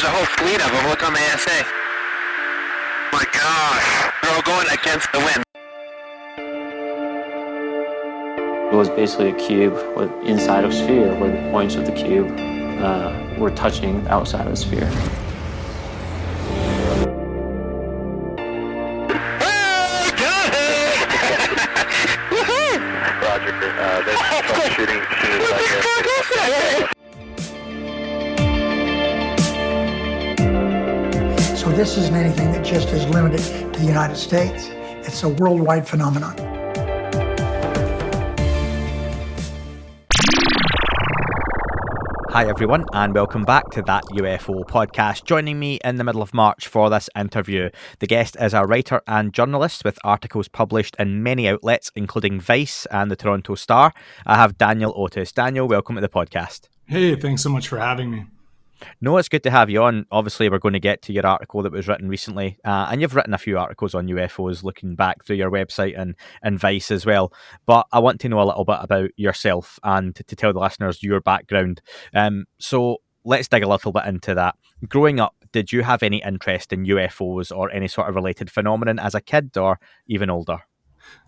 a whole fleet of them. Look on the ASA. My gosh. They're all going against the wind. It was basically a cube with inside of a sphere where the points of the cube were touching the outside of the sphere. Oh, got it! Woohoo! Roger. There's troubleshooting as soon as I So this isn't anything that just is limited to the United States. It's a worldwide phenomenon. Hi everyone, and welcome back to That UFO podcast. Joining me in the middle of March for this interview, the guest is a writer and journalist with articles published in many outlets, including Vice and the Toronto Star. I have Daniel Otis. Daniel, welcome to the podcast. Hey, thanks so much for having me. No, it's good to have you on. Obviously, we're going to get to your article that was written recently, and you've written a few articles on UFOs looking back through your website and Vice as well. But I want to know a little bit about yourself and to tell the listeners your background. So let's dig a little bit into that. Growing up, did you have any interest in UFOs or any sort of related phenomenon as a kid or even older?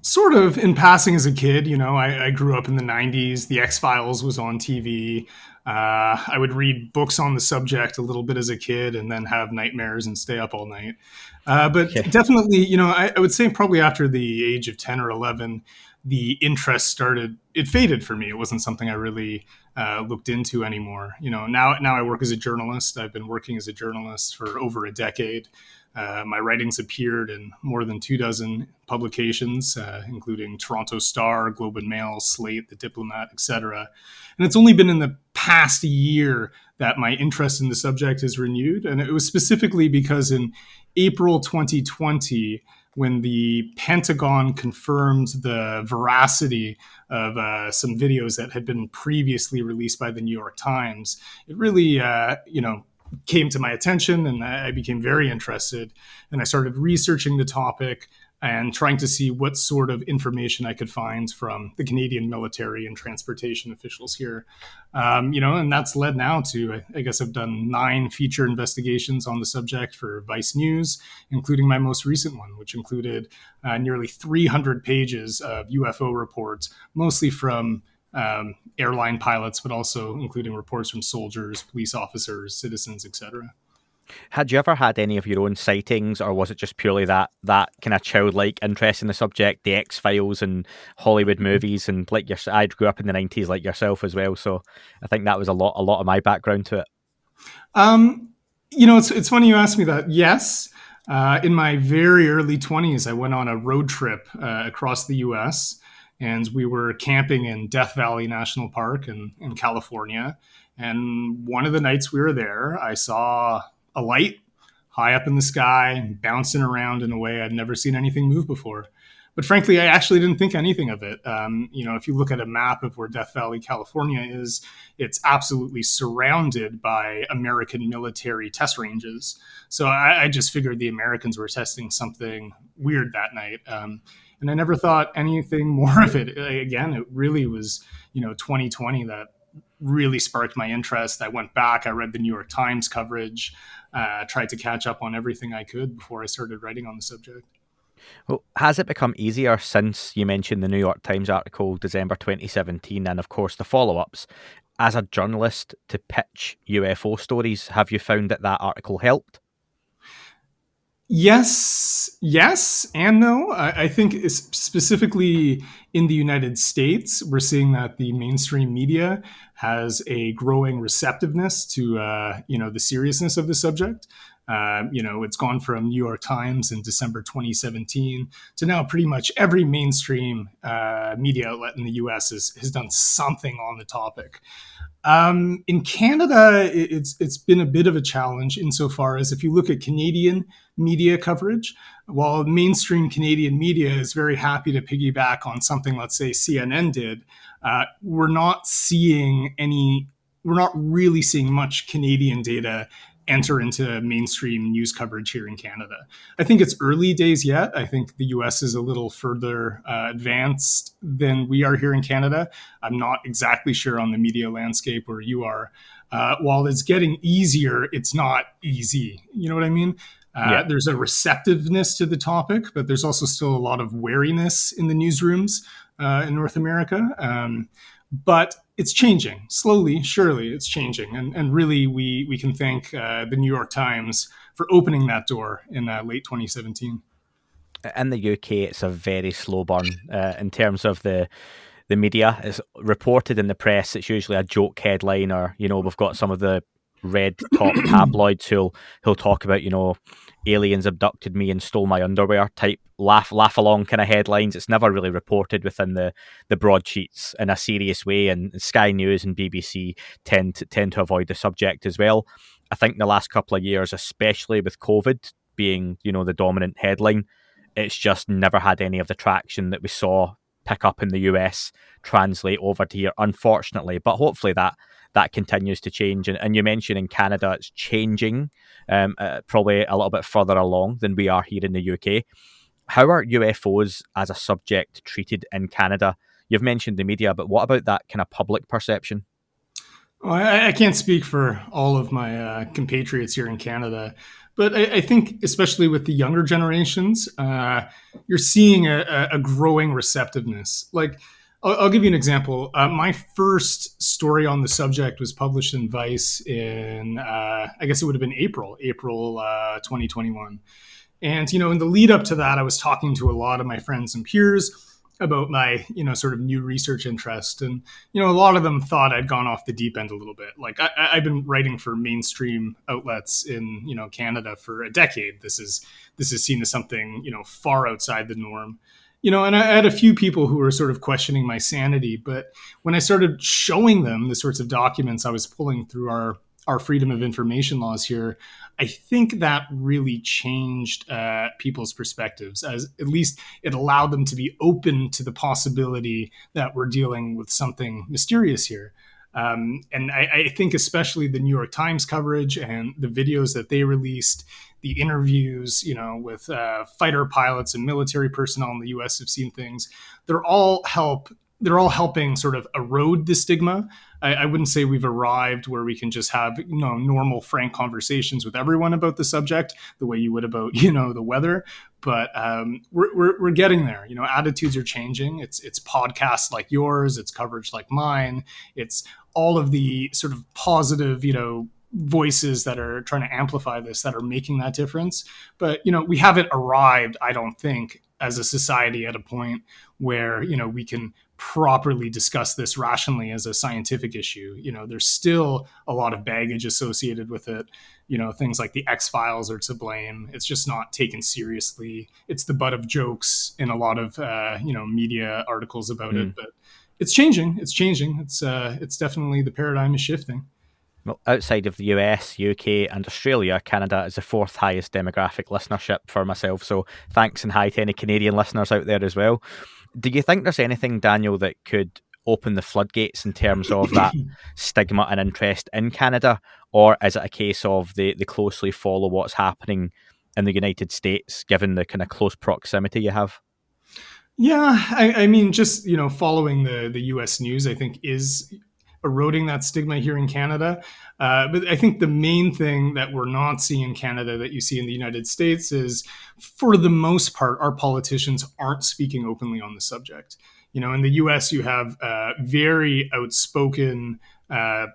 Sort of in passing as a kid, you know, I grew up in the 90s. The X-Files was on TV. I would read books on the subject a little bit as a kid and then have nightmares and stay up all night. But definitely, you know, I would say probably after the age of 10 or 11, the interest it faded for me. It wasn't something I really looked into anymore. You know, now I work as a journalist. I've been working as a journalist for over a decade. My writings appeared in more than 24 publications, including Toronto Star, Globe and Mail, Slate, The Diplomat, etc. And it's only been in the past year that my interest in the subject is renewed. And it was specifically because in April 2020, when the Pentagon confirmed the veracity of some videos that had been previously released by the New York Times, it really, came to my attention, and I became very interested. And I started researching the topic and trying to see what sort of information I could find from the Canadian military and transportation officials here. And that's led now to, I guess I've done 9 feature investigations on the subject for Vice News, including my most recent one, which included nearly 300 pages of UFO reports, mostly from airline pilots, but also including reports from soldiers, police officers, citizens, etc. Had you ever had any of your own sightings, or was it just purely that kind of childlike interest in the subject, the X-Files and Hollywood movies, and I grew up in the 90s like yourself as well, so I think that was a lot of my background to it. It's funny you asked me that. Yes, in my very early 20s, I went on a road trip across the U.S., and we were camping in Death Valley National Park in California. And one of the nights we were there, I saw a light high up in the sky, bouncing around in a way I'd never seen anything move before. But frankly, I actually didn't think anything of it. If you look at a map of where Death Valley, California is, it's absolutely surrounded by American military test ranges. So I just figured the Americans were testing something weird that night. And I never thought anything more of it. Again, it really was, 2020 that really sparked my interest. I went back, I read the New York Times coverage, tried to catch up on everything I could before I started writing on the subject. Well, has it become easier since you mentioned the New York Times article, December 2017, and of course the follow-ups, as a journalist to pitch UFO stories? Have you found that article helped? Yes, and no. I think specifically in the United States, we're seeing that the mainstream media has a growing receptiveness to, the seriousness of the subject. It's gone from New York Times in December 2017 to now pretty much every mainstream media outlet in the U.S. has done something on the topic. In Canada, it's been a bit of a challenge insofar as if you look at Canadian media coverage, while mainstream Canadian media is very happy to piggyback on something, let's say CNN did, we're not really seeing much Canadian data enter into mainstream news coverage here in Canada. I think it's early days yet. I think the US is a little further advanced than we are here in Canada. I'm not exactly sure on the media landscape where you are. While it's getting easier, it's not easy. You know what I mean? There's a receptiveness to the topic, but there's also still a lot of wariness in the newsrooms in North America. But it's changing slowly, surely it's changing. And really, we can thank the New York Times for opening that door in late 2017. In the UK, it's a very slow burn in terms of the media. It's reported in the press. It's usually a joke headline, or we've got some of the red top tabloids who'll talk about aliens abducted me and stole my underwear type laugh along kind of headlines. It's never really reported within the broadsheets in a serious way, and Sky News and BBC tend to avoid the subject as well. I think the last couple of years, especially with COVID being the dominant headline, it's just never had any of the traction that we saw pick up in the US translate over to here, unfortunately. But hopefully that continues to change. And you mentioned in Canada it's changing, probably a little bit further along than we are here in the UK. How are UFOs as a subject treated in Canada? You've mentioned the media, but what about that kind of public perception? Well, I can't speak for all of my compatriots here in Canada, but I think especially with the younger generations, you're seeing a growing receptiveness. Like, I'll give you an example. My first story on the subject was published in Vice in, I guess it would have been April 2021. And, in the lead up to that, I was talking to a lot of my friends and peers about my, sort of new research interest. And, a lot of them thought I'd gone off the deep end a little bit. Like I've been writing for mainstream outlets in, Canada for a decade. This is seen as something, far outside the norm. And I had a few people who were sort of questioning my sanity. But when I started showing them the sorts of documents I was pulling through our freedom of information laws here, I think that really changed people's perspectives, as at least it allowed them to be open to the possibility that we're dealing with something mysterious here. And I think especially the New York Times coverage and the videos that they released, the interviews, with fighter pilots and military personnel in the US have seen things. They're all helping sort of erode the stigma. I wouldn't say we've arrived where we can just have normal, frank conversations with everyone about the subject, the way you would about the weather. But we're getting there. Attitudes are changing. It's podcasts like yours. It's coverage like mine. It's all of the sort of positive voices that are trying to amplify this that are making that difference. But we haven't arrived, I don't think, as a society at a point where we can properly discuss this rationally as a scientific issue. There's still a lot of baggage associated with it. Things like the X-Files are to blame. It's just not taken seriously. It's the butt of jokes in a lot of media articles about it. But it's changing. It's definitely, the paradigm is shifting. Well, outside of the US, UK, and Australia, Canada is the fourth highest demographic listenership for myself. So thanks and hi to any Canadian listeners out there as well. Do you think there's anything, Daniel, that could open the floodgates in terms of that stigma and interest in Canada? Or is it a case of they closely follow what's happening in the United States, given the kind of close proximity you have? Yeah, I mean, just, following the US news, I think, is eroding that stigma here in Canada. But I think the main thing that we're not seeing in Canada that you see in the United States is, for the most part, our politicians aren't speaking openly on the subject. In the US, you have very outspoken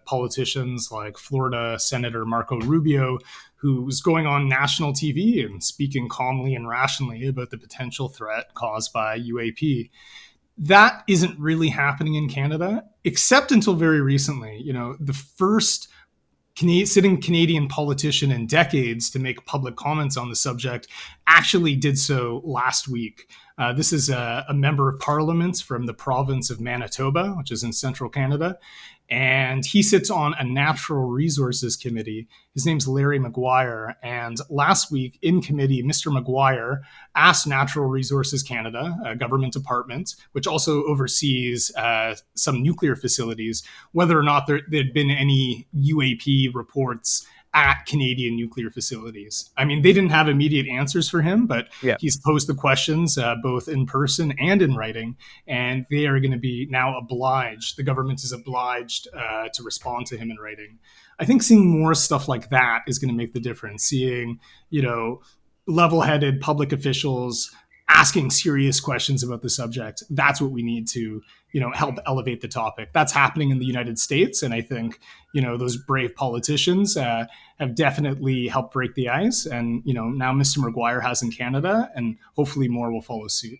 politicians like Florida Senator Marco Rubio, who's going on national TV and speaking calmly and rationally about the potential threat caused by UAP. That isn't really happening in Canada, except until very recently. The first sitting Canadian politician in decades to make public comments on the subject actually did so last week. This is a member of parliament from the province of Manitoba, which is in central Canada. And he sits on a natural resources committee. His name's Larry Maguire. And last week in committee, Mr. Maguire asked Natural Resources Canada, a government department, which also oversees some nuclear facilities, whether or not there'd been any UAP reports at Canadian nuclear facilities. I mean, they didn't have immediate answers for him, but Yeah. he's posed the questions both in person and in writing, and they are going to be now obliged. The government is obliged to respond to him in writing. I think seeing more stuff like that is going to make the difference. Seeing, level-headed public officials asking serious questions about the subject. That's what we need to, help elevate the topic. That's happening in the United States. And I think, those brave politicians have definitely helped break the ice. And, now Mr. Maguire has in Canada, and hopefully more will follow suit.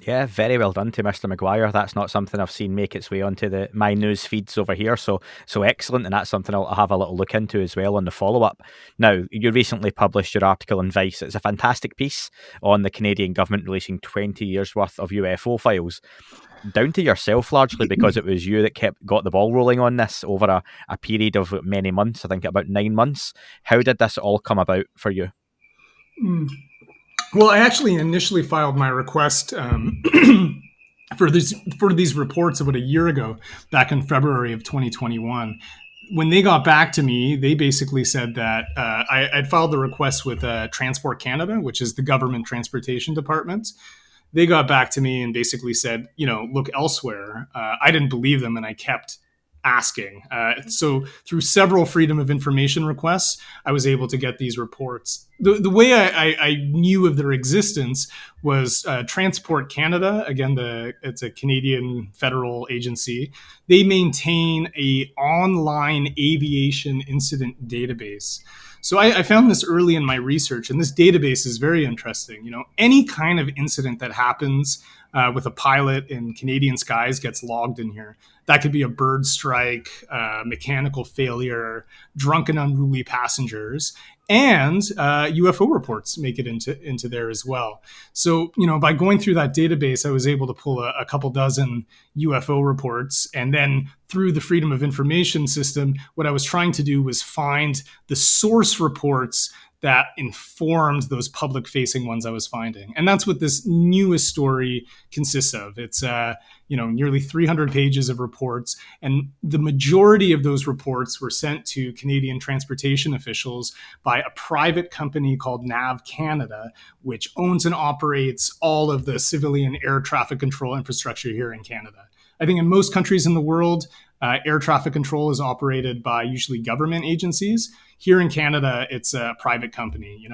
Yeah, very well done to Mr. Maguire. That's not something I've seen make its way onto my news feeds over here. So excellent, and that's something I'll have a little look into as well on the follow-up. Now, you recently published your article in Vice. It's a fantastic piece on the Canadian government releasing 20 years worth of UFO files. Down to yourself largely, because it was you that got the ball rolling on this over a period of many months, I think about 9 months. How did this all come about for you? Well, I actually initially filed my request for these reports about a year ago, back in February of 2021. When they got back to me, they basically said that I'd filed the request with Transport Canada, which is the government transportation department. They got back to me and basically said, look elsewhere. I didn't believe them, and I kept asking. So through several Freedom of Information requests, I was able to get these reports. The way I knew of their existence was Transport Canada. Again, it's a Canadian federal agency. They maintain a online aviation incident database. So I found this early in my research, and this database is very interesting. Any kind of incident that happens with a pilot in Canadian skies gets logged in here. That could be a bird strike, mechanical failure, drunken, unruly passengers, and UFO reports make it into there as well. So, by going through that database, I was able to pull a couple dozen UFO reports. And then through the Freedom of Information system, what I was trying to do was find the source reports that informed those public-facing ones I was finding. And that's what this newest story consists of. It's nearly 300 pages of reports, and the majority of those reports were sent to Canadian transportation officials by a private company called NAV Canada, which owns and operates all of the civilian air traffic control infrastructure here in Canada. I think in most countries in the world, air traffic control is operated by usually government agencies. Here in Canada, it's a private company.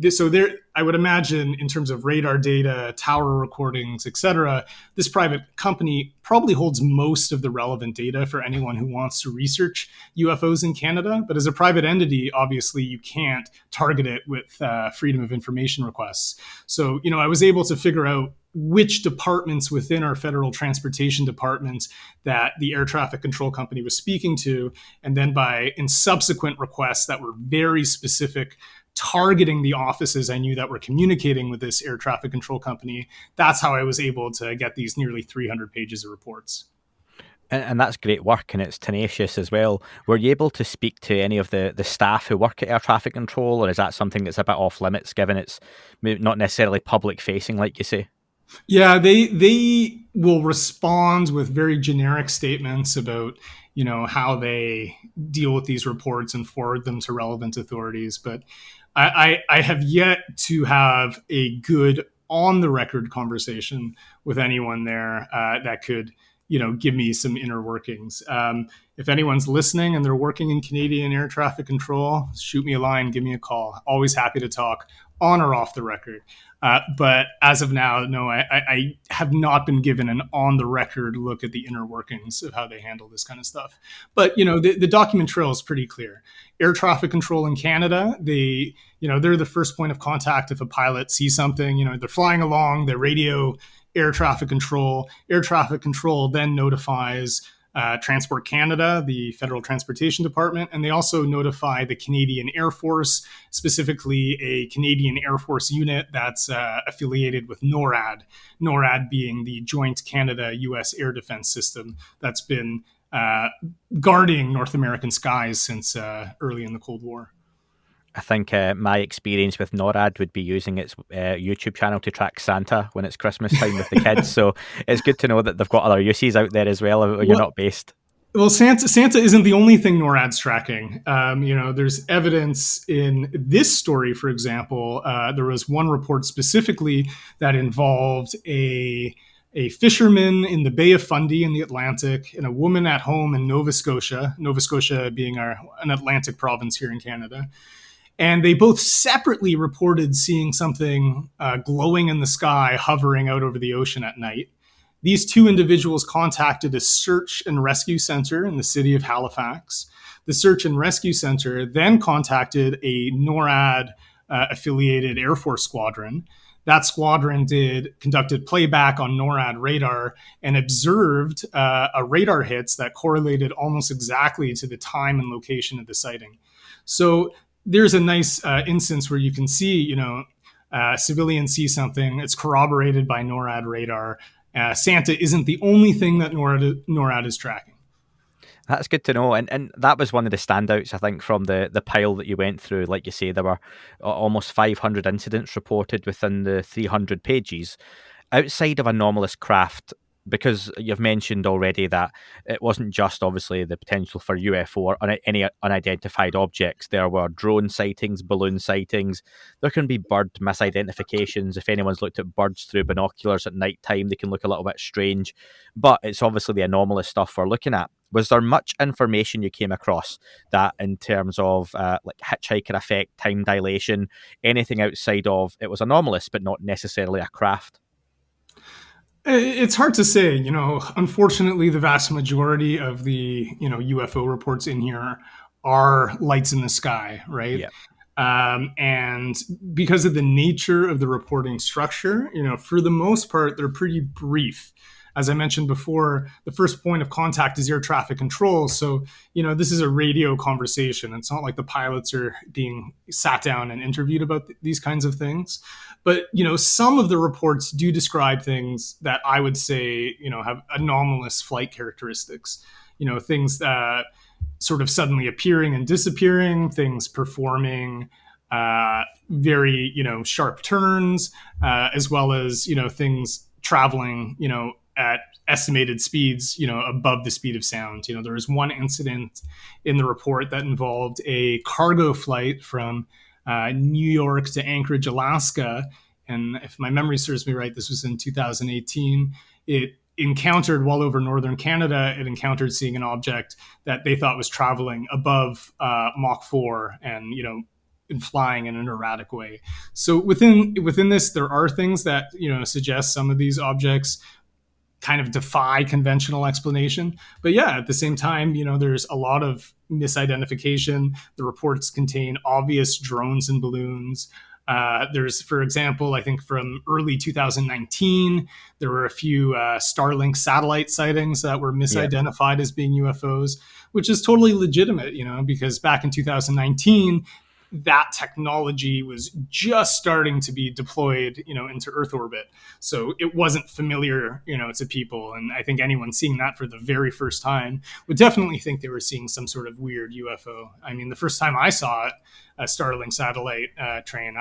So there, I would imagine, in terms of radar data, tower recordings, etc., this private company probably holds most of the relevant data for anyone who wants to research UFOs in Canada. But as a private entity, obviously, you can't target it with Freedom of Information requests. So, I was able to figure out which departments within our federal transportation department that the air traffic control company was speaking to, and then in subsequent requests that were very specific, targeting the offices I knew that were communicating with this air traffic control company. That's how I was able to get these nearly 300 pages of reports. And that's great work, and it's tenacious as well. Were you able to speak to any of the staff who work at air traffic control, or is that something that's a bit off limits, given it's not necessarily public facing, like you say? Yeah, they will respond with very generic statements about, how they deal with these reports and forward them to relevant authorities. But I have yet to have a good on-the-record conversation with anyone there that could, give me some inner workings. If anyone's listening and they're working in Canadian air traffic control, shoot me a line, give me a call. Always happy to talk on or off the record. But as of now, no, I have not been given an on-the-record look at the inner workings of how they handle this kind of stuff. But, the document trail is pretty clear. Air traffic control in Canada, they're the first point of contact if a pilot sees something. They're flying along, they radio air traffic control. Air traffic control then notifies Transport Canada, the Federal Transportation Department, and they also notify the Canadian Air Force, specifically a Canadian Air Force unit that's affiliated with NORAD, NORAD being the Joint Canada-US Air Defense System that's been guarding North American skies since early in the Cold War. I think my experience with NORAD would be using its YouTube channel to track Santa when it's Christmas time with the kids. So it's good to know that they've got other uses out there as well where you're not based. Well, Santa isn't the only thing NORAD's tracking. There's evidence in this story, for example. There was one report specifically that involved a fisherman in the Bay of Fundy in the Atlantic and a woman at home in Nova Scotia being an Atlantic province here in Canada. And they both separately reported seeing something glowing in the sky hovering out over the ocean at night. These two individuals contacted a search and rescue center in the city of Halifax. The search and rescue center then contacted a NORAD affiliated Air Force squadron. That squadron conducted playback on NORAD radar and observed a radar hits that correlated almost exactly to the time and location of the sighting. So there's a nice instance where you can see, civilians see something, it's corroborated by NORAD radar. Santa isn't the only thing that NORAD is tracking. That's good to know. And that was one of the standouts, I think, from the pile that you went through. Like you say, there were almost 500 incidents reported within the 300 pages. Outside of anomalous craft, because you've mentioned already that it wasn't just obviously the potential for UFO or any unidentified objects. There were drone sightings, balloon sightings. There can be bird misidentifications. If anyone's looked at birds through binoculars at night time, they can look a little bit strange. But it's obviously the anomalous stuff we're looking at. Was there much information you came across that, in terms of like hitchhiker effect, time dilation, anything outside of it was anomalous but not necessarily a craft? It's hard to say. Unfortunately, the vast majority of the UFO reports in here are lights in the sky, right? Yeah. And because of the nature of the reporting structure, for the most part, they're pretty brief. As I mentioned before, the first point of contact is air traffic control. So, this is a radio conversation. It's not like the pilots are being sat down and interviewed about these kinds of things. But, some of the reports do describe things that I would say, have anomalous flight characteristics. Things that sort of suddenly appearing and disappearing, things performing very, sharp turns, as well as, things traveling, at estimated speeds, above the speed of sound. There was one incident in the report that involved a cargo flight from New York to Anchorage, Alaska. And if my memory serves me right, this was in 2018. It encountered, while over northern Canada, it encountered seeing an object that they thought was traveling above Mach 4 and, and flying in an erratic way. So within this, there are things that, suggest some of these objects kind of defy conventional explanation. But yeah, at the same time, there's a lot of misidentification. The reports contain obvious drones and balloons. There's, for example, I think from early 2019, there were a few Starlink satellite sightings that were misidentified as being UFOs, which is totally legitimate, because back in 2019, that technology was just starting to be deployed, into Earth orbit. So it wasn't familiar, to people. And I think anyone seeing that for the very first time would definitely think they were seeing some sort of weird UFO. I mean, the first time I saw it, a Starlink satellite train,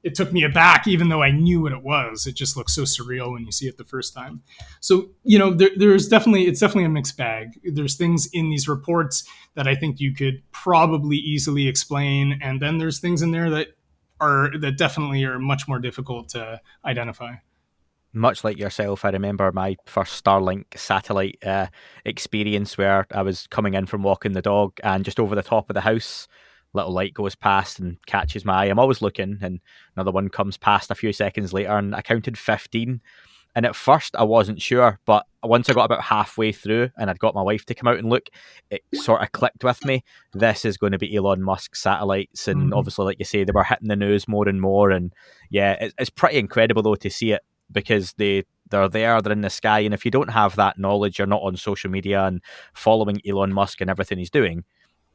it took me aback, even though I knew what it was. It just looks so surreal when you see it the first time. So, it's definitely a mixed bag. There's things in these reports that I think you could probably easily explain. And then there's things in there that definitely are much more difficult to identify. Much like yourself, I remember my first Starlink satellite experience, where I was coming in from walking the dog, and just over the top of the house, little light goes past and catches my eye. I'm always looking, and another one comes past a few seconds later, and I counted 15. And at first I wasn't sure, but once I got about halfway through and I'd got my wife to come out and look, it sort of clicked with me. This is going to be Elon Musk satellites. And obviously, like you say, they were hitting the news more and more. And yeah, it's pretty incredible though to see it, because they're there, they're in the sky. And if you don't have that knowledge, you're not on social media and following Elon Musk and everything he's doing,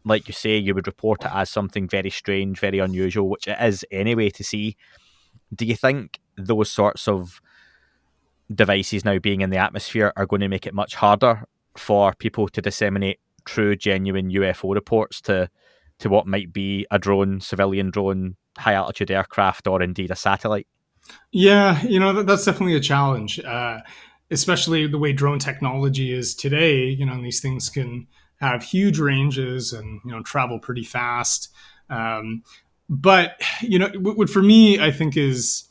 like you say, you would report it as something very strange, very unusual, which it is anyway to see. Do you think those sorts of devices now being in the atmosphere are going to make it much harder for people to disseminate true, genuine UFO reports to what might be a drone, civilian drone, high altitude aircraft, or indeed a satellite? Yeah, that's definitely a challenge. especially the way drone technology is today. These things can have huge ranges and travel pretty fast. But what for me I think is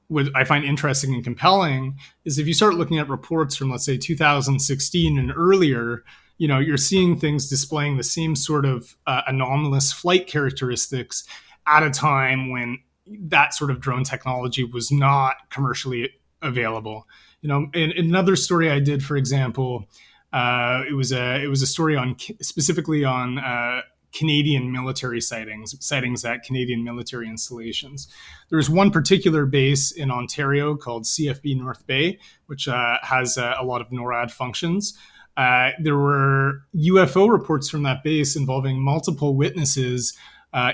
what I find interesting and compelling is if you start looking at reports from, let's say, 2016 and earlier, you're seeing things displaying the same sort of anomalous flight characteristics at a time when that sort of drone technology was not commercially available. In another story I did, for example, it was a story on specifically on Canadian military sightings at Canadian military installations. There's one particular base in Ontario called CFB North Bay, which has a lot of NORAD functions. There were UFO reports from that base involving multiple witnesses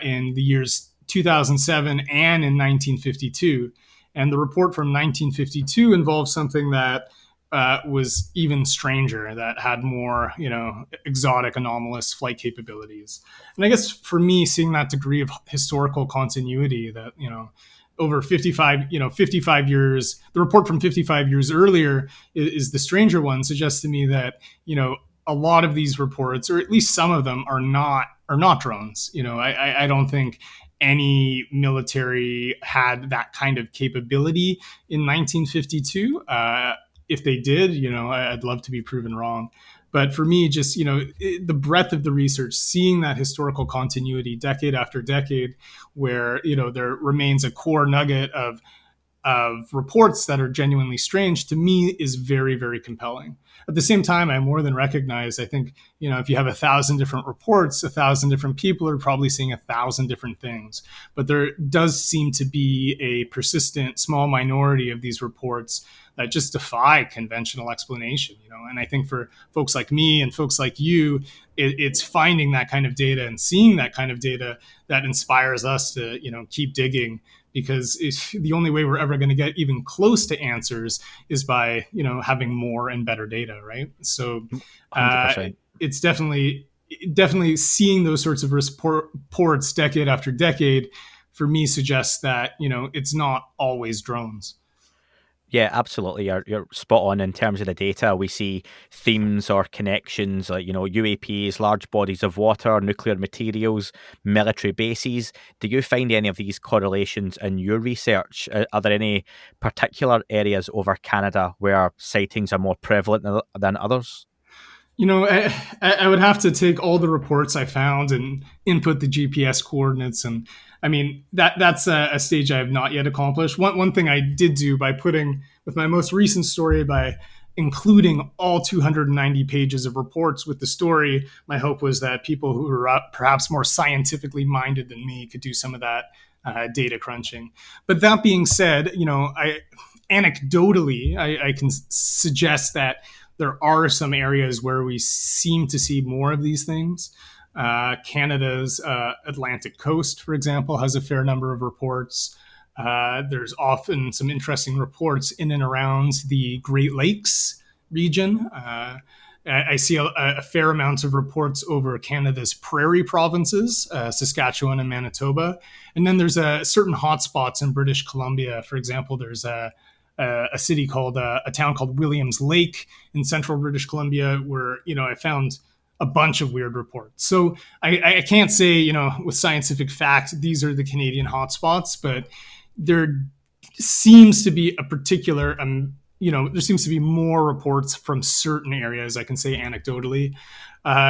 in the years 2007 and in 1952. And the report from 1952 involved something that was even stranger, that had more, exotic, anomalous flight capabilities. And I guess for me, seeing that degree of historical continuity, that over 55 years, the report from 55 years earlier is the stranger one, suggests to me that a lot of these reports, or at least some of them, are not drones. I don't think any military had that kind of capability in 1952. If they did, I'd love to be proven wrong. But for me, just, the breadth of the research, seeing that historical continuity decade after decade, where, there remains a core nugget of reports that are genuinely strange, to me is very, very compelling. At the same time, I more than recognize, I think, if you have 1,000 different reports, 1,000 different people are probably seeing 1,000 different things. But there does seem to be a persistent small minority of these reports that just defy conventional explanation, and I think for folks like me and folks like you, it's finding that kind of data and seeing that kind of data that inspires us to, keep digging, because the only way we're ever going to get even close to answers is by, having more and better data, right? So it's definitely seeing those sorts of reports decade after decade, for me, suggests that, it's not always drones. Yeah, absolutely. You're spot on in terms of the data. We see themes or connections like, UAPs, large bodies of water, nuclear materials, military bases. Do you find any of these correlations in your research? Are there any particular areas over Canada where sightings are more prevalent than others? I would have to take all the reports I found and input the GPS coordinates. And I mean, that's a stage I have not yet accomplished. One thing I did do with my most recent story, by including all 290 pages of reports with the story, my hope was that people who are perhaps more scientifically minded than me could do some of that data crunching. But that being said, anecdotally, I can suggest that there are some areas where we seem to see more of these things. Canada's Atlantic coast, for example, has a fair number of reports. There's often some interesting reports in and around the Great Lakes region. I see a fair amount of reports over Canada's prairie provinces, Saskatchewan and Manitoba. And then there's certain hotspots in British Columbia. For example, there's a city called a town called Williams Lake in central British Columbia, where I found a bunch of weird reports. So I can't say with scientific fact these are the Canadian hotspots, but there seems to be a particular there seems to be more reports from certain areas, I can say anecdotally.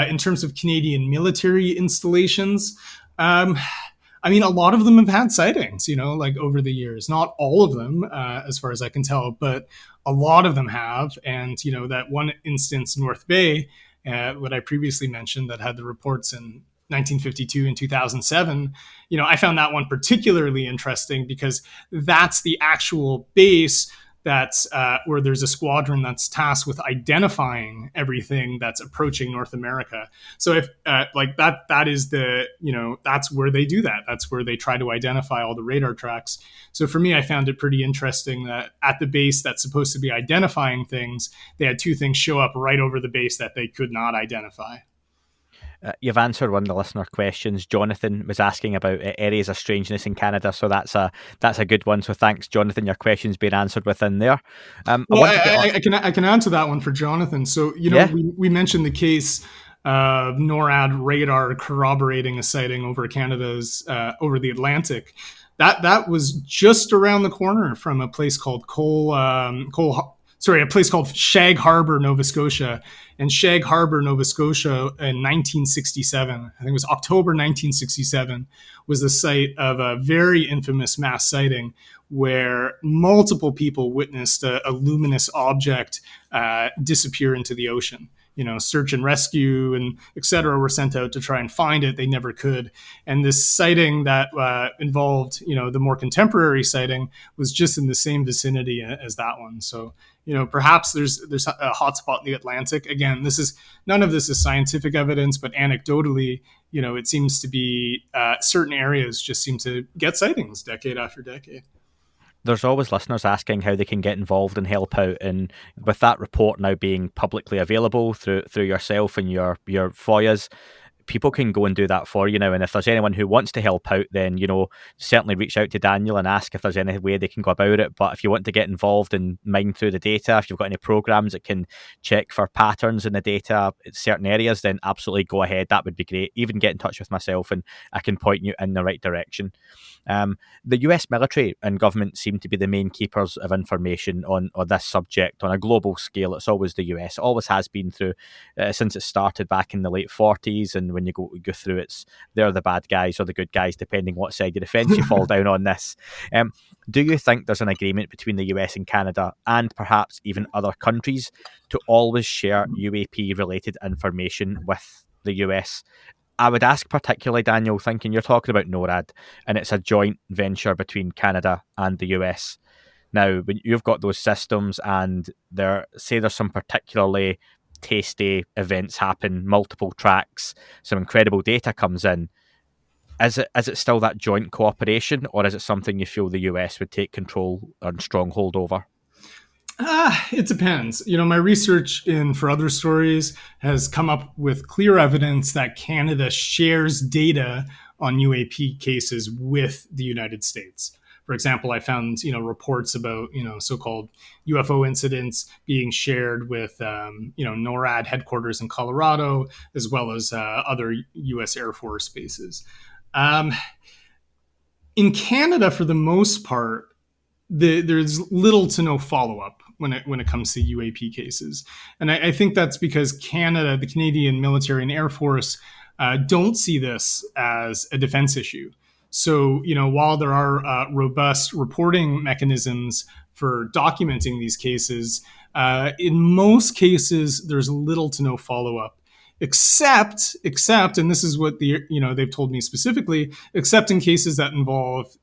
In terms of Canadian military installations, I mean, a lot of them have had sightings, like over the years. Not all of them, as far as I can tell, but a lot of them have. And, that one instance, North Bay, what I previously mentioned, that had the reports in 1952 and 2007, I found that one particularly interesting because that's the actual base that's where there's a squadron that's tasked with identifying everything that's approaching North America. So if that is that's where they do that. That's where they try to identify all the radar tracks. So for me, I found it pretty interesting that at the base that's supposed to be identifying things, they had two things show up right over the base that they could not identify. You've answered one of the listener questions. Jonathan was asking about areas of strangeness in Canada, so that's a good one. So thanks, Jonathan. Your question's been answered within there. Well, I can answer that one for Jonathan. So we mentioned the case of NORAD radar corroborating a sighting over Canada's over the Atlantic. That was just around the corner from a place called a place called Shag, Harbour, Nova Scotia. And Shag Harbour, Nova Scotia in 1967, I think it was October 1967, was the site of a very infamous mass sighting where multiple people witnessed a luminous object disappear into the ocean. Search and rescue and et cetera were sent out to try and find it. They never could. And this sighting that involved, the more contemporary sighting was just in the same vicinity as that one. So, perhaps there's a hotspot in the Atlantic. Again, none of this is scientific evidence, but anecdotally, it seems to be certain areas just seem to get sightings decade after decade. There's always listeners asking how they can get involved and help out, and with that report now being publicly available through yourself and your FOIAs, people can go and do that for you now. And if there's anyone who wants to help out, then certainly reach out to Daniel and ask if there's any way they can go about it. But if you want to get involved and mine through the data, if you've got any programs that can check for patterns in the data in certain areas, then absolutely go ahead. That would be great. Even get in touch with myself and I can point you in the right direction. The US military and government seem to be the main keepers of information on this subject on a global scale. It's always the US, always has been through since it started back in the late 40s. And when you go through, they're the bad guys or the good guys, depending what side of the fence you fall down on this. Do you think there's an agreement between the US and Canada and perhaps even other countries to always share UAP related information with the US? I would ask particularly, Daniel, thinking you're talking about NORAD and it's a joint venture between Canada and the US. Now, when you've got those systems and there's some particularly tasty events happen, multiple tracks, some incredible data comes in, is it still that joint cooperation, or is it something you feel the US would take control and stronghold over? It depends. My research for other stories has come up with clear evidence that Canada shares data on UAP cases with the United States. For example, I found, reports about, so-called UFO incidents being shared with, NORAD headquarters in Colorado, as well as other U.S. Air Force bases. In Canada, for the most part, there's little to no follow-up when it comes to UAP cases. And I think that's because Canada, the Canadian military and Air Force, don't see this as a defense issue. So, while there are robust reporting mechanisms for documenting these cases, in most cases, there's little to no follow-up. Except, and this is what they've told me specifically, except in cases that involve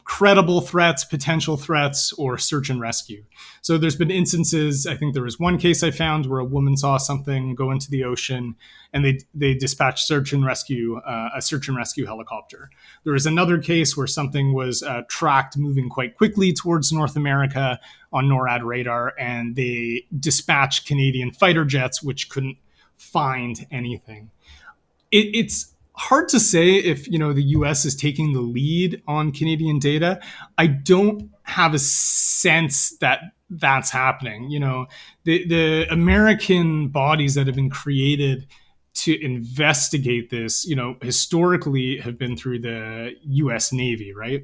credible threats, potential threats, or search and rescue. So there's been instances, I think there was one case I found where a woman saw something go into the ocean and they dispatched a search and rescue helicopter. There was another case where something was tracked moving quite quickly towards North America on NORAD radar, and they dispatched Canadian fighter jets, which couldn't find anything. It's hard to say if the US is taking the lead on Canadian data. I don't have a sense that that's happening. The American bodies that have been created to investigate this, historically have been through the US Navy, right?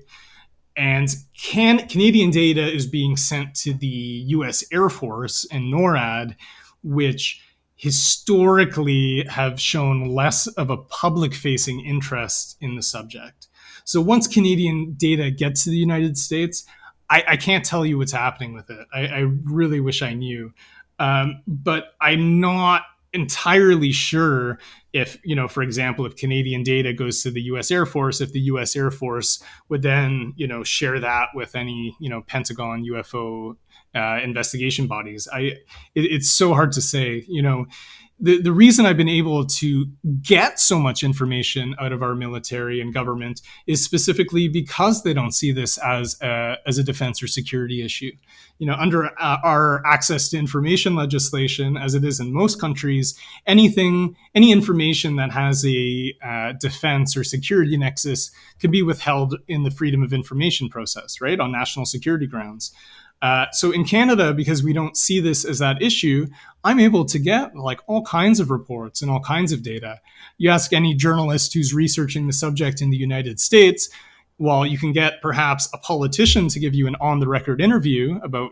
And Canadian data is being sent to the US Air Force and NORAD, which historically have shown less of a public-facing interest in the subject. So once Canadian data gets to the United States, I can't tell you what's happening with it. I really wish I knew. But I'm not entirely sure if, for example, if Canadian data goes to the US Air Force, if the US Air Force would then, share that with any, Pentagon UFO investigation bodies. It's so hard to say. The reason I've been able to get so much information out of our military and government is specifically because they don't see this as a defense or security issue. Under our access to information legislation, as it is in most countries, any information that has a defense or security nexus can be withheld in the freedom of information process, right, on national security grounds. So in Canada, because we don't see this as that issue, I'm able to get like all kinds of reports and all kinds of data. You ask any journalist who's researching the subject in the United States, well, you can get perhaps a politician to give you an on-the-record interview about,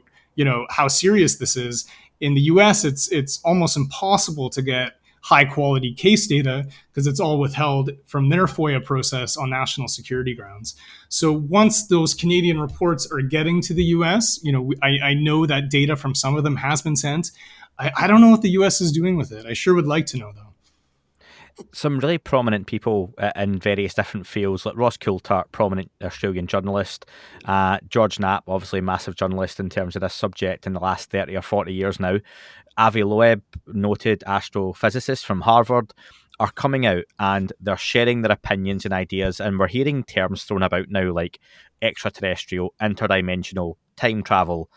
how serious this is. In the US, it's almost impossible to get high-quality case data because it's all withheld from their FOIA process on national security grounds. So once those Canadian reports are getting to the US, I know that data from some of them has been sent. I don't know what the US is doing with it. I sure would like to know, though. Some really prominent people in various different fields, like Ross Coulthart, prominent Australian journalist, George Knapp, obviously a massive journalist in terms of this subject in the last 30 or 40 years now, Avi Loeb, noted astrophysicist from Harvard, are coming out and they're sharing their opinions and ideas, and we're hearing terms thrown about now like extraterrestrial, interdimensional, time travel,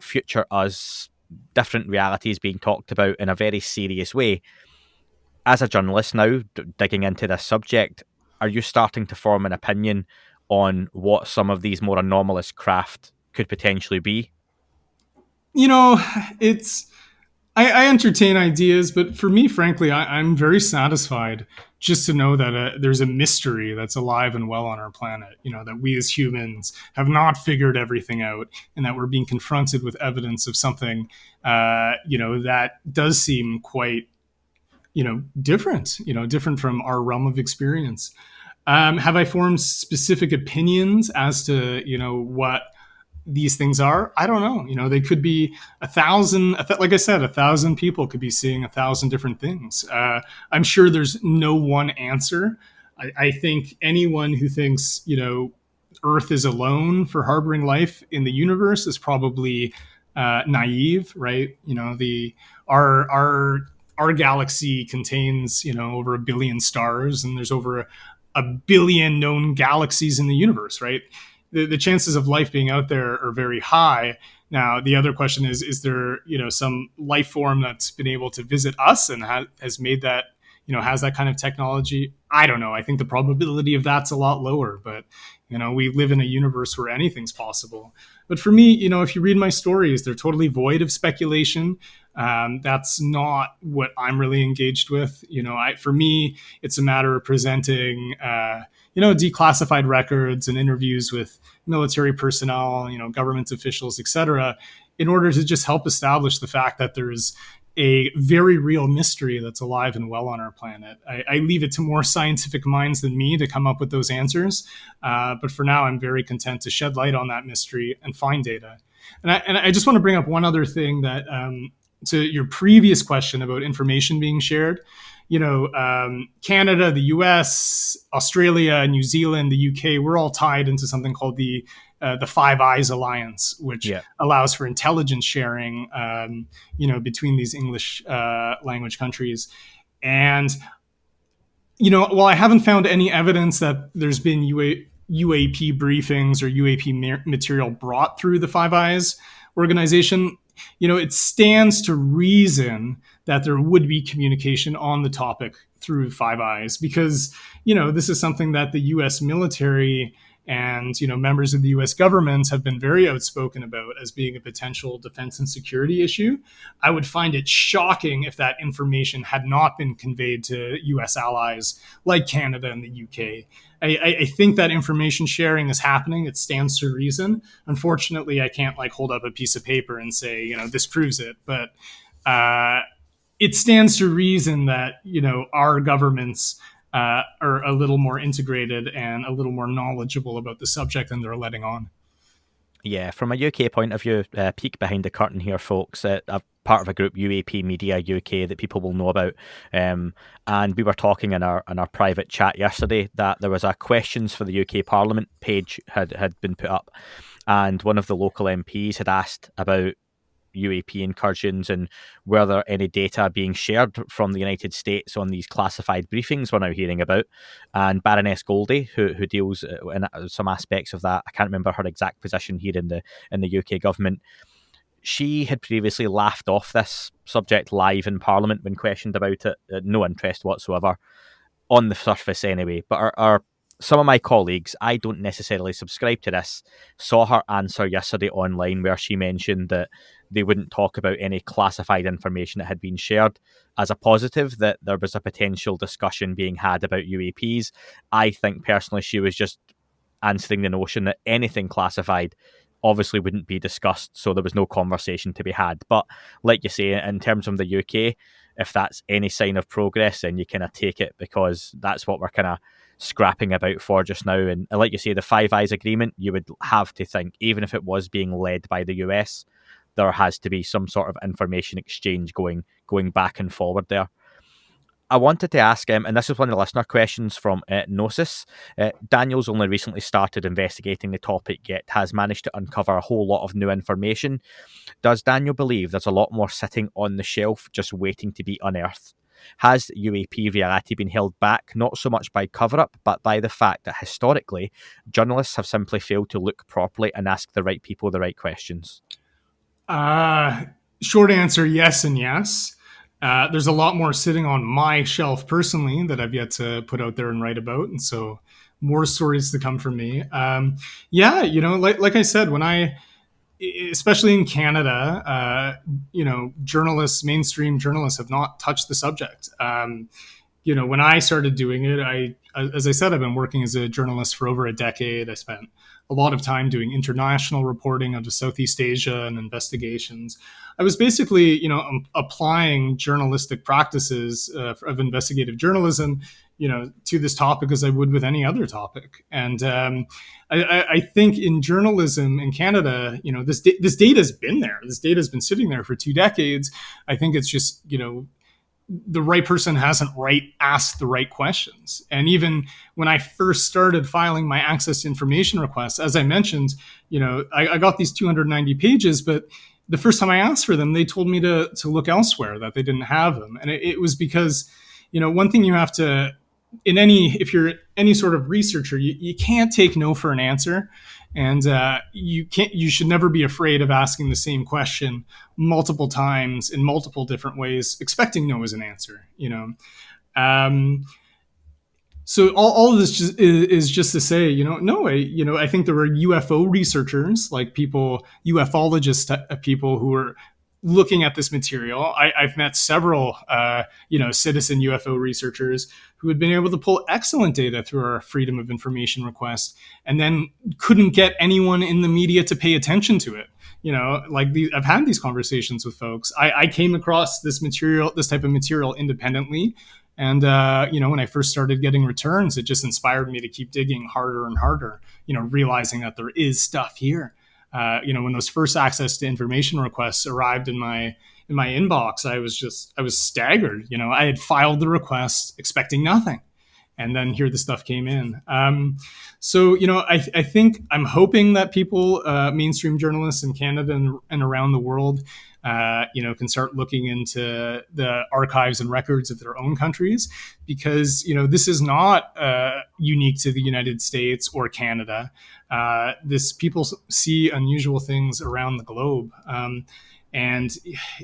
future us, different realities being talked about in a very serious way. As a journalist now, digging into this subject, are you starting to form an opinion on what some of these more anomalous craft could potentially be? I entertain ideas, but for me, frankly, I'm very satisfied just to know that there's a mystery that's alive and well on our planet, that we as humans have not figured everything out, and that we're being confronted with evidence of something, that does seem quite different from our realm of experience. Have I formed specific opinions as to, what these things are? I don't know. They could be 1,000, like I said, 1,000 people could be seeing 1,000 different things. I'm sure there's no one answer. I think anyone who thinks, Earth is alone for harboring life in the universe is probably naive, right? Our galaxy contains, over 1 billion stars, and there's over a billion known galaxies in the universe, right? The chances of life being out there are very high. Now, the other question is there, some life form that's been able to visit us and has made that, has that kind of technology? I don't know. I think the probability of that's a lot lower, but, we live in a universe where anything's possible. But for me, if you read my stories, they're totally void of speculation. That's not what I'm really engaged with. For me, it's a matter of presenting, declassified records and interviews with military personnel, government officials, etc., in order to just help establish the fact that there's a very real mystery that's alive and well on our planet. I leave it to more scientific minds than me to come up with those answers. But for now, I'm very content to shed light on that mystery and find data. And I just want to bring up one other thing that, to your previous question about information being shared, Canada, the US, Australia, New Zealand, the UK, we're all tied into something called the Five Eyes Alliance, which allows for intelligence sharing, between these English language countries. And, while I haven't found any evidence that there's been UAP briefings or UAP material brought through the Five Eyes organization, it stands to reason that there would be communication on the topic through Five Eyes because, this is something that the U.S. military and, members of the U.S. government have been very outspoken about as being a potential defense and security issue. I would find it shocking if that information had not been conveyed to U.S. allies like Canada and the U.K. I think that information sharing is happening. It stands to reason. Unfortunately, I can't hold up a piece of paper and say, this proves it. But it stands to reason that, our governments are a little more integrated and a little more knowledgeable about the subject than they're letting on. Yeah, from a UK point of view, peek behind the curtain here, folks. I'm part of a group, UAP Media UK, that people will know about. And we were talking in our private chat yesterday that there was a questions for the UK Parliament page had been put up. and one of the local MPs had asked about UAP incursions and were there any data being shared from the United States on these classified briefings we're now hearing about. And Baroness Goldie, who deals in some aspects of that, I can't remember her exact position here in the UK government, she had previously laughed off this subject live in Parliament when questioned about it. No interest whatsoever, on the surface anyway. But some of my colleagues, I don't necessarily subscribe to this, saw her answer yesterday online where she mentioned that they wouldn't talk about any classified information that had been shared as a positive, that there was a potential discussion being had about UAPs. I think personally she was just answering the notion that anything classified obviously wouldn't be discussed, so there was no conversation to be had. But like you say, in terms of the UK, if that's any sign of progress, then you kind of take it, because that's what we're kind of scrapping about for just now. And like you say, the Five Eyes agreement, you would have to think, even if it was being led by the US, there has to be some sort of information exchange going back and forward there. I wanted to ask, and this is one of the listener questions from Gnosis. Daniel's only recently started investigating the topic, yet has managed to uncover a whole lot of new information. Does Daniel believe there's a lot more sitting on the shelf just waiting to be unearthed? Has UAP reality been held back, not so much by cover-up, but by the fact that historically, journalists have simply failed to look properly and ask the right people the right questions? Short answer, yes and yes. There's a lot more sitting on my shelf personally that I've yet to put out there and write about. And so more stories to come from me. Yeah, like I said, especially in Canada, journalists, mainstream journalists have not touched the subject. When I started doing it, as I said, I've been working as a journalist for over a decade. I spent a lot of time doing international reporting out of Southeast Asia and investigations. I was basically, applying journalistic practices of investigative journalism, to this topic as I would with any other topic. And I think in journalism in Canada, this data has been there. This data has been sitting there for 2 decades. I think it's just, the right person hasn't asked the right questions. And even when I first started filing my access to information requests, as I mentioned, I got these 290 pages, but the first time I asked for them, they told me to look elsewhere, that they didn't have them. And it was because, one thing you have to, if you're any sort of researcher, you can't take no for an answer. And you should never be afraid of asking the same question multiple times in multiple different ways, expecting no as an answer, So all of this is just to say, I think there are UFO researchers, like ufologists, people who are looking at this material. I've met several, citizen UFO researchers who had been able to pull excellent data through our Freedom of Information request, and then couldn't get anyone in the media to pay attention to it. I've had these conversations with folks. I came across this type of material independently. And, when I first started getting returns, it just inspired me to keep digging harder and harder, realizing that there is stuff here. When those first access to information requests arrived in my inbox, I was staggered. I had filed the request expecting nothing. And then here the stuff came in. I think I'm hoping that people, mainstream journalists in Canada and around the world, can start looking into the archives and records of their own countries, because, this is not unique to the United States or Canada. People see unusual things around the globe. And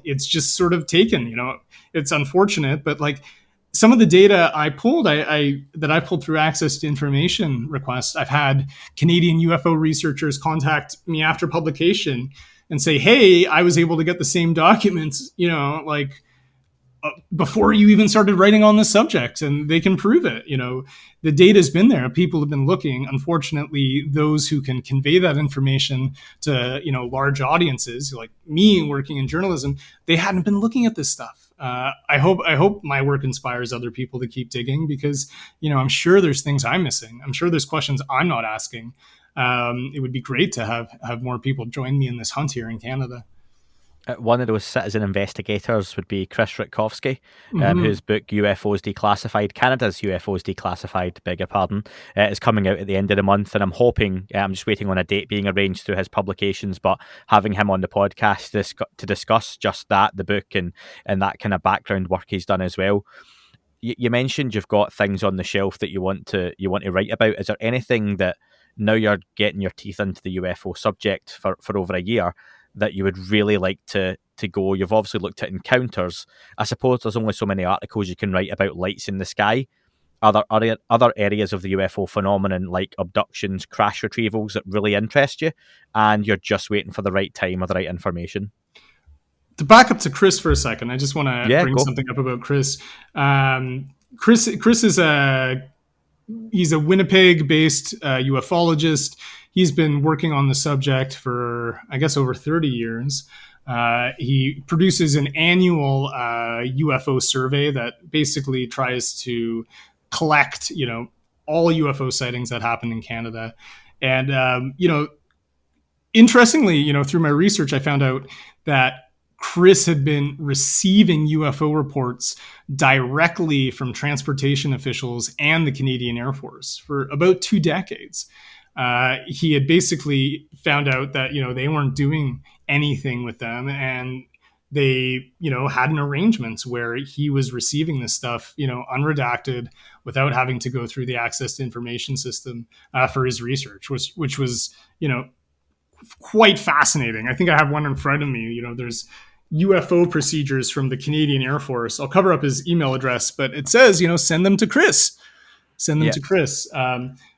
it's just sort of taken, it's unfortunate, but some of the data I pulled, that I pulled through access to information requests, I've had Canadian UFO researchers contact me after publication and say, hey, I was able to get the same documents, before you even started writing on this subject, and they can prove it. The data's been there. People have been looking. Unfortunately, those who can convey that information to, large audiences like me working in journalism, they hadn't been looking at this stuff. I hope my work inspires other people to keep digging, because, I'm sure there's things I'm missing. I'm sure there's questions I'm not asking. It would be great to have more people join me in this hunt here in Canada. One of those citizen investigators would be Chris Rutkowski, Mhm. whose book UFOs Declassified, Canada's UFOs Declassified, beg your pardon, is coming out at the end of the month. And I'm hoping, I'm just waiting on a date being arranged through his publications, but having him on the podcast to discuss just that, the book, and that kind of background work he's done as well. You mentioned you've got things on the shelf that you want to write about. Is there anything that, now you're getting your teeth into the UFO subject for over a year, that you would really like to go? You've obviously looked at encounters. I suppose there's only so many articles you can write about lights in the sky. Are there other areas of the UFO phenomenon, like abductions, crash retrievals, that really interest you, and you're just waiting for the right time or the right information? To back up to Chris for a second, I just want to Yeah, bring go. something up about Chris. Chris is he's a Winnipeg-based ufologist. He's been working on the subject for, I guess, over 30 years. He produces an annual UFO survey that basically tries to collect, all UFO sightings that happen in Canada. And, interestingly, through my research, I found out that Chris had been receiving UFO reports directly from transportation officials and the Canadian Air Force for about 2 decades. He had basically found out that they weren't doing anything with them, and they had an arrangement where he was receiving this stuff unredacted, without having to go through the access to information system for his research, which was quite fascinating. I think I have one in front of me. There's UFO procedures from the Canadian Air Force. I'll cover up his email address, but it says, send them to Chris. Send them Yeah. to Chris.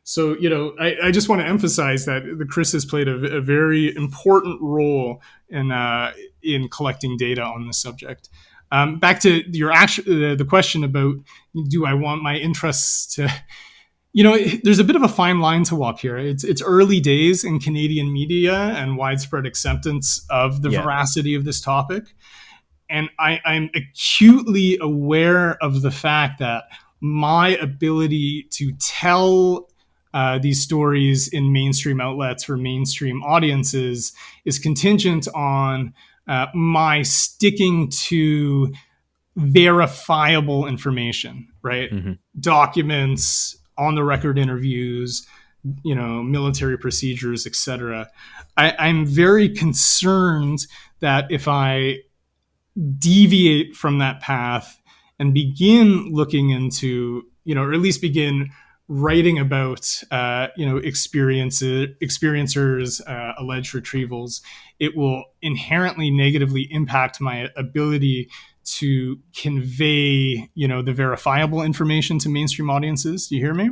So, I just want to emphasize that the Chris has played a very important role in collecting data on this subject. Back to your the question about, do I want my interests to... there's a bit of a fine line to walk here. It's early days in Canadian media and widespread acceptance of the veracity of this topic. And I'm acutely aware of the fact that my ability to tell these stories in mainstream outlets for mainstream audiences is contingent on my sticking to verifiable information, right? Mm-hmm. Documents, on the record interviews, military procedures, etc. I'm very concerned that if I deviate from that path and begin looking into, or at least begin writing about, experiencers, alleged retrievals, it will inherently negatively impact my ability to convey, the verifiable information to mainstream audiences. Do you hear me?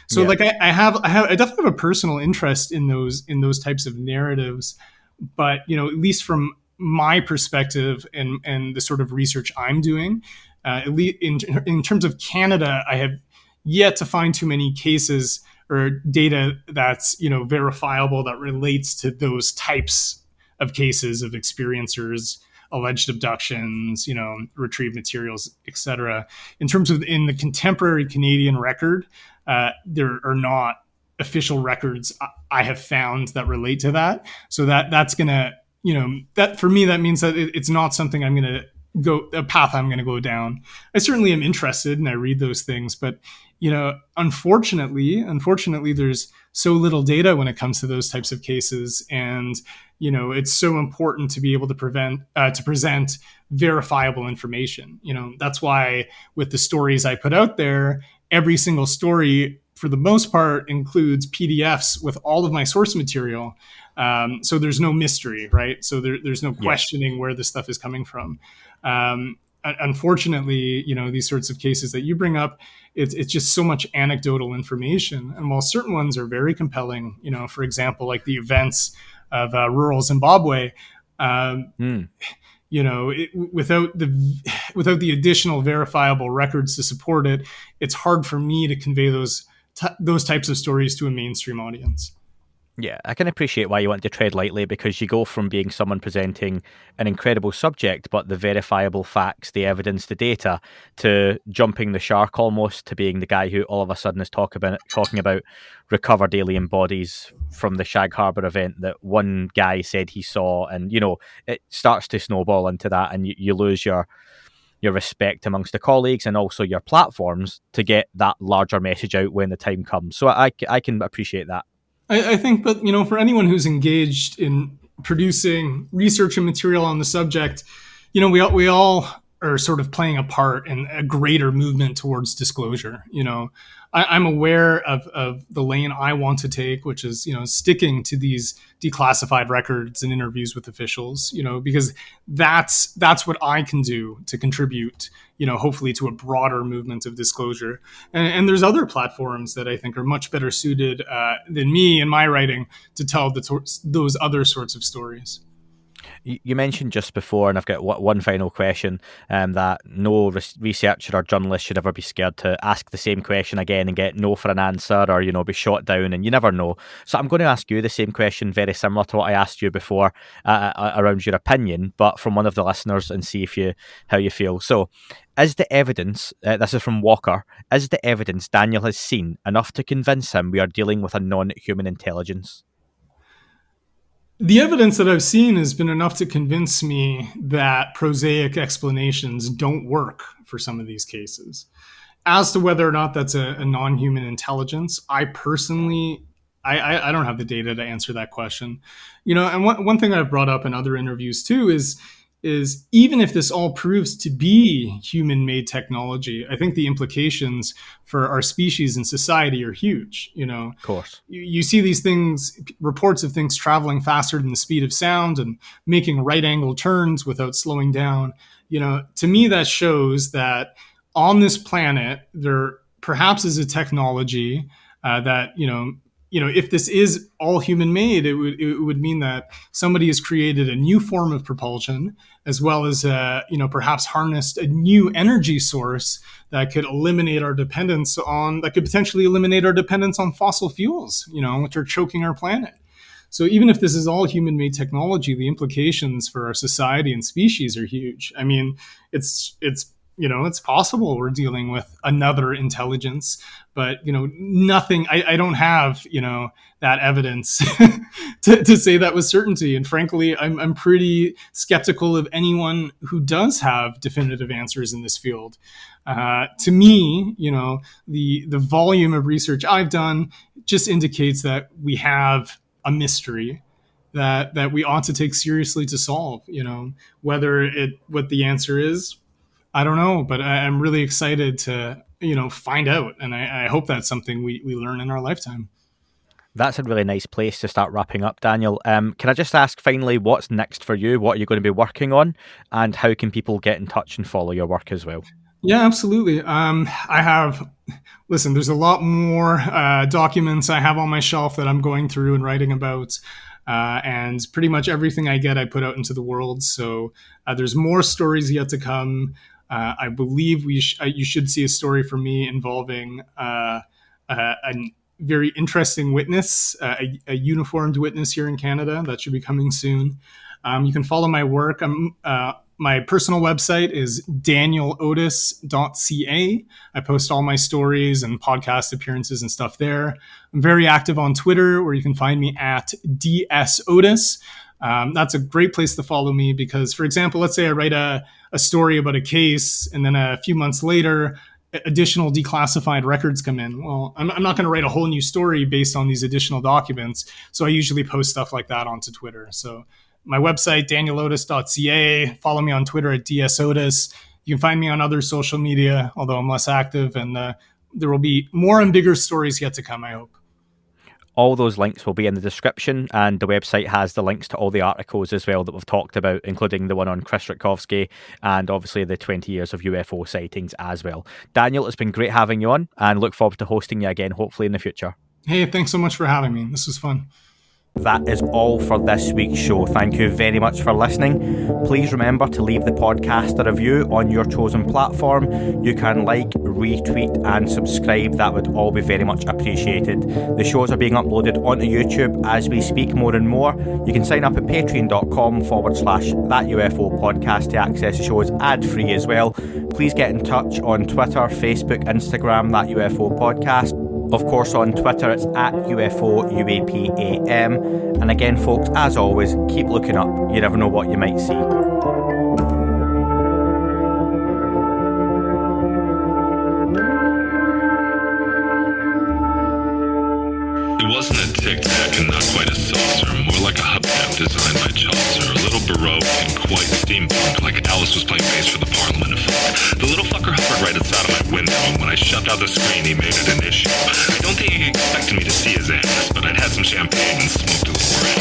So, like, I definitely have a personal interest in those types of narratives, but at least from my perspective and the sort of research I'm doing, at least in terms of Canada, I have yet to find too many cases or data that's verifiable that relates to those types of cases of experiencers, alleged abductions, retrieved materials, etc. In terms of in the contemporary Canadian record, there are not official records I have found that relate to that. So that's gonna, that for me, that means that it's not something I'm gonna a path I'm gonna go down. I certainly am interested and I read those things, but unfortunately, there's so little data when it comes to those types of cases, and it's so important to be able to present verifiable information. That's why with the stories I put out there, every single story, for the most part, includes PDFs with all of my source material. So there's no mystery, right? So there's no questioning where this stuff is coming from. Unfortunately, these sorts of cases that you bring up, it's just so much anecdotal information. And while certain ones are very compelling, for example, like the events of rural Zimbabwe, without the additional verifiable records to support it, it's hard for me to convey those types of stories to a mainstream audience. Yeah, I can appreciate why you want to tread lightly, because you go from being someone presenting an incredible subject, but the verifiable facts, the evidence, the data, to jumping the shark almost, to being the guy who all of a sudden is talking about recovered alien bodies from the Shag Harbour event that one guy said he saw, and it starts to snowball into that, and you lose your respect amongst the colleagues and also your platforms to get that larger message out when the time comes. So I can appreciate that. I think, but for anyone who's engaged in producing research and material on the subject, we all are sort of playing a part in a greater movement towards disclosure. I'm aware of the lane I want to take, which is sticking to these declassified records and interviews with officials. Because that's what I can do to contribute. Hopefully to a broader movement of disclosure. And there's other platforms that I think are much better suited than me in my writing to tell those other sorts of stories. You mentioned just before, and I've got one final question, that no researcher or journalist should ever be scared to ask the same question again and get no for an answer, or be shot down, and you never know. So I'm going to ask you the same question, very similar to what I asked you before, around your opinion, but from one of the listeners, and see how you feel. So, is the evidence, this is from Walker, is the evidence Daniel has seen enough to convince him we are dealing with a non-human intelligence? The evidence that I've seen has been enough to convince me that prosaic explanations don't work for some of these cases. As to whether or not that's a non-human intelligence, I personally, I don't have the data to answer that question. And one thing I've brought up in other interviews too is even if this all proves to be human-made technology, I think the implications for our species and society are huge. Of course. You see these things, reports of things traveling faster than the speed of sound and making right-angle turns without slowing down. To me, that shows that on this planet, there perhaps is a technology that, if this is all human made, it would mean that somebody has created a new form of propulsion, as well as perhaps harnessed a new energy source that could potentially eliminate our dependence on fossil fuels, which are choking our planet. So even if this is all human made technology, the implications for our society and species are huge. I mean, it's possible we're dealing with another intelligence, but nothing. I don't have that evidence to say that with certainty. And frankly, I'm pretty skeptical of anyone who does have definitive answers in this field. To me, the volume of research I've done just indicates that we have a mystery that we ought to take seriously to solve. What the answer is, I don't know, but I'm really excited to, find out. And I hope that's something we learn in our lifetime. That's a really nice place to start wrapping up, Daniel. Can I just ask finally, what's next for you? What are you going to be working on? And how can people get in touch and follow your work as well? Yeah, absolutely. There's a lot more documents I have on my shelf that I'm going through and writing about. And pretty much everything I get, I put out into the world. So there's more stories yet to come. I believe you should see a story from me involving a very interesting witness, a uniformed witness here in Canada. That should be coming soon. You can follow my work. My personal website is danielotis.ca. I post all my stories and podcast appearances and stuff there. I'm very active on Twitter, where you can find me at DSOtis. That's a great place to follow me because, for example, let's say I write a story about a case and then a few months later, additional declassified records come in. Well, I'm not going to write a whole new story based on these additional documents. So I usually post stuff like that onto Twitter. So my website, danielotis.ca. Follow me on Twitter at DSOtis. You can find me on other social media, although I'm less active. And there will be more and bigger stories yet to come, I hope. All those links will be in the description, and the website has the links to all the articles as well that we've talked about, including the one on Chris Rutkowski and obviously the 20 years of UFO sightings as well. Daniel, it's been great having you on, and look forward to hosting you again, hopefully in the future. Hey, thanks so much for having me. This was fun. That is all for this week's show. Thank you very much for listening. Please remember to leave the podcast a review on your chosen platform. You can like, retweet and subscribe. That would all be very much appreciated. The shows are being uploaded onto YouTube as we speak more and more. You can sign up at patreon.com/That UFO podcast to access the shows ad-free as well. Please get in touch on Twitter, Facebook, Instagram, That UFO podcast. Of course, on Twitter, it's at UFO UAPAM. And again, folks, as always, keep looking up. You never know what you might see. It wasn't a tic-tac and not quite a saucer, more like a hubcap designed by Chaucer, a little baroque and quite steampunk, like Alice was playing bass for the Parliament of Folk. The little fucker hovered right outside of my window, and when I shoved out the screen, he made it an issue. I don't think he expected me to see his ass, but I'd had some champagne and smoked a little around.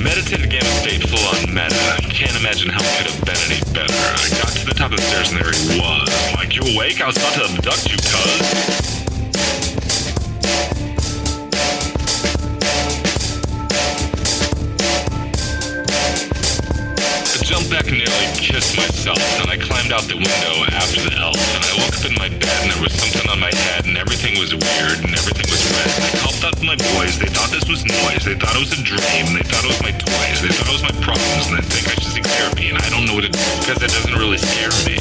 Meditative gamma state full on meta. Can't imagine how it could have been any better. I got to the top of the stairs and there he was. Like, you awake? I was about to abduct you, cuz. I jumped back and nearly kissed myself, and I climbed out the window after the elf, and I woke up in my bed and there was something on my head and everything was weird and everything was red. And I called out to my boys, they thought this was noise, they thought it was a dream, they thought it was my toys, they thought it was my problems, and they think I should seek therapy, and I don't know what to do because it doesn't really scare me.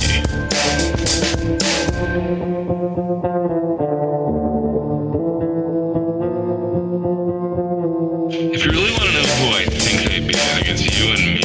If you really want to know who I think I be, I think it's you and me.